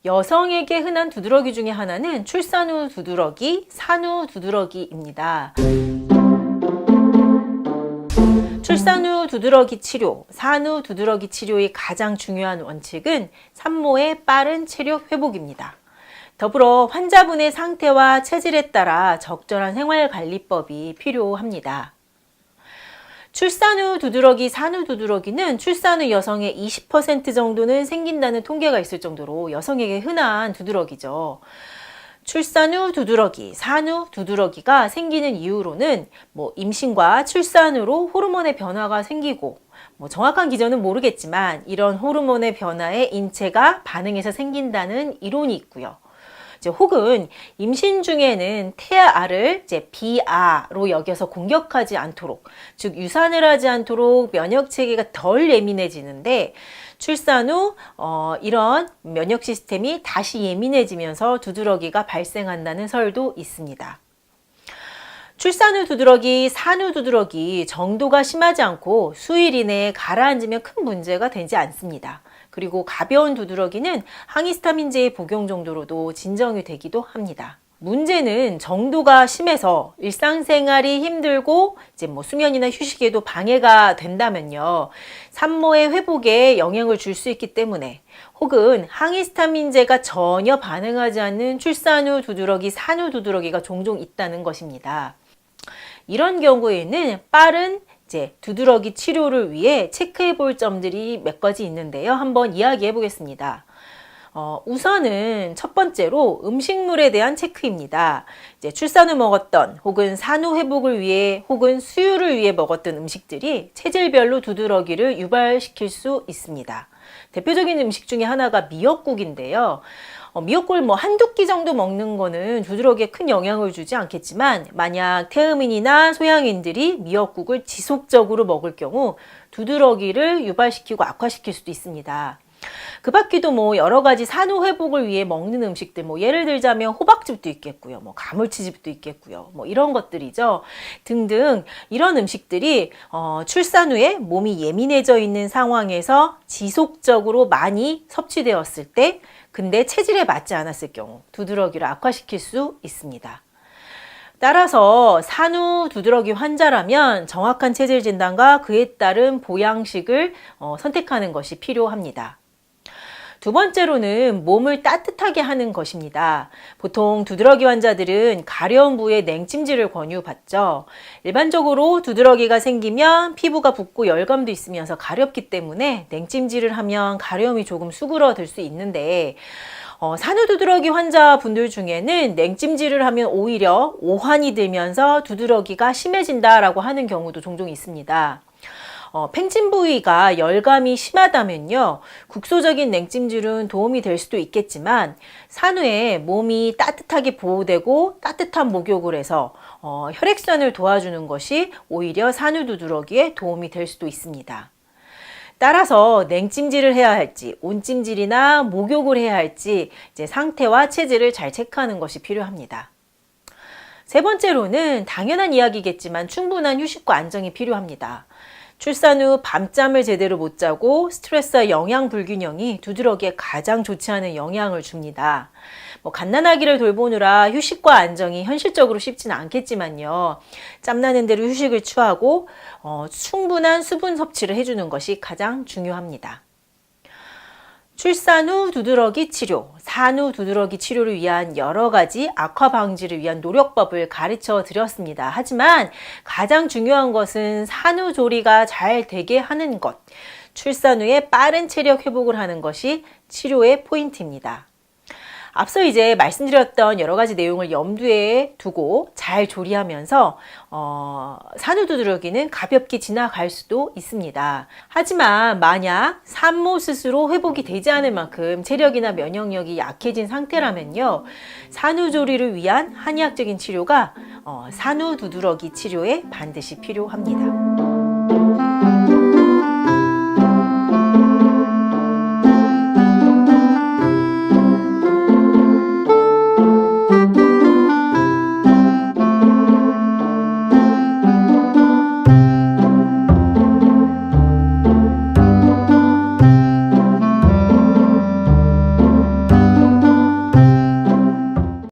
여성에게 흔한 두드러기 중에 하나는 출산 후 두드러기, 산후 두드러기입니다. 출산 후 두드러기 치료, 산후 두드러기 치료의 가장 중요한 원칙은 산모의 빠른 체력 회복입니다. 더불어 환자분의 상태와 체질에 따라 적절한 생활관리법이 필요합니다. 출산 후 두드러기, 산후 두드러기는 출산 후 여성의 20% 정도는 생긴다는 통계가 있을 정도로 여성에게 흔한 두드러기죠. 출산 후 두드러기, 산후 두드러기가 생기는 이유로는 임신과 출산으로 호르몬의 변화가 생기고 정확한 기전은 모르겠지만 이런 호르몬의 변화에 인체가 반응해서 생긴다는 이론이 있고요. 혹은 임신 중에는 태아를 비아로 여겨서 공격하지 않도록, 즉 유산을 하지 않도록 면역 체계가 덜 예민해지는데 출산 후 이런 면역 시스템이 다시 예민해지면서 두드러기가 발생한다는 설도 있습니다. 출산 후 두드러기, 산후 두드러기 정도가 심하지 않고 수일 이내에 가라앉으면 큰 문제가 되지 않습니다. 그리고 가벼운 두드러기는 항히스타민제의 복용 정도로도 진정이 되기도 합니다. 문제는 정도가 심해서 일상생활이 힘들고 수면이나 휴식에도 방해가 된다면요. 산모의 회복에 영향을 줄 수 있기 때문에, 혹은 항히스타민제가 전혀 반응하지 않는 출산 후 두드러기, 산후 두드러기가 종종 있다는 것입니다. 이런 경우에는 빠른 두드러기 치료를 위해 체크해 볼 점들이 몇 가지 있는데요. 한번 이야기해 보겠습니다. 우선은 첫 번째로 음식물에 대한 체크입니다. 출산 후 먹었던 혹은 산후 회복을 위해 혹은 수유를 위해 먹었던 음식들이 체질별로 두드러기를 유발시킬 수 있습니다. 대표적인 음식 중에 하나가 미역국인데요. 미역국을 한두 끼 정도 먹는 거는 두드러기에 큰 영향을 주지 않겠지만, 만약 태음인이나 소양인들이 미역국을 지속적으로 먹을 경우 두드러기를 유발시키고 악화시킬 수도 있습니다. 그 밖에도 여러 가지 산후 회복을 위해 먹는 음식들, 예를 들자면 호박즙도 있겠고요, 가물치즙도 있겠고요, 이런 것들이죠. 등등 이런 음식들이 출산 후에 몸이 예민해져 있는 상황에서 지속적으로 많이 섭취되었을 때, 근데 체질에 맞지 않았을 경우 두드러기를 악화시킬 수 있습니다. 따라서 산후 두드러기 환자라면 정확한 체질 진단과 그에 따른 보양식을 선택하는 것이 필요합니다. 두 번째로는 몸을 따뜻하게 하는 것입니다. 보통 두드러기 환자들은 가려운 부위에 냉찜질을 권유받죠. 일반적으로 두드러기가 생기면 피부가 붓고 열감도 있으면서 가렵기 때문에 냉찜질을 하면 가려움이 조금 수그러들 수 있는데, 산후 두드러기 환자분들 중에는 냉찜질을 하면 오히려 오한이 들면서 두드러기가 심해진다라고 하는 경우도 종종 있습니다. 팽침 부위가 열감이 심하다면요, 국소적인 냉찜질은 도움이 될 수도 있겠지만 산후에 몸이 따뜻하게 보호되고 따뜻한 목욕을 해서 혈액순환을 도와주는 것이 오히려 산후 두드러기에 도움이 될 수도 있습니다. 따라서 냉찜질을 해야 할지 온찜질이나 목욕을 해야 할지 상태와 체질을 잘 체크하는 것이 필요합니다. 세 번째로는 당연한 이야기겠지만 충분한 휴식과 안정이 필요합니다. 출산 후 밤잠을 제대로 못 자고 스트레스와 영양 불균형이 두드러기에 가장 좋지 않은 영향을 줍니다. 갓난아기를 돌보느라 휴식과 안정이 현실적으로 쉽지는 않겠지만요. 짬나는 대로 휴식을 취하고 충분한 수분 섭취를 해주는 것이 가장 중요합니다. 출산 후 두드러기 치료, 산후 두드러기 치료를 위한 여러 가지 악화 방지를 위한 노력법을 가르쳐 드렸습니다. 하지만 가장 중요한 것은 산후조리가 잘 되게 하는 것, 출산 후에 빠른 체력 회복을 하는 것이 치료의 포인트입니다. 앞서 말씀드렸던 여러 가지 내용을 염두에 두고 잘 조리하면서 산후 두드러기는 가볍게 지나갈 수도 있습니다. 하지만 만약 산모 스스로 회복이 되지 않을 만큼 체력이나 면역력이 약해진 상태라면요, 산후조리를 위한 한의학적인 치료가 산후 두드러기 치료에 반드시 필요합니다.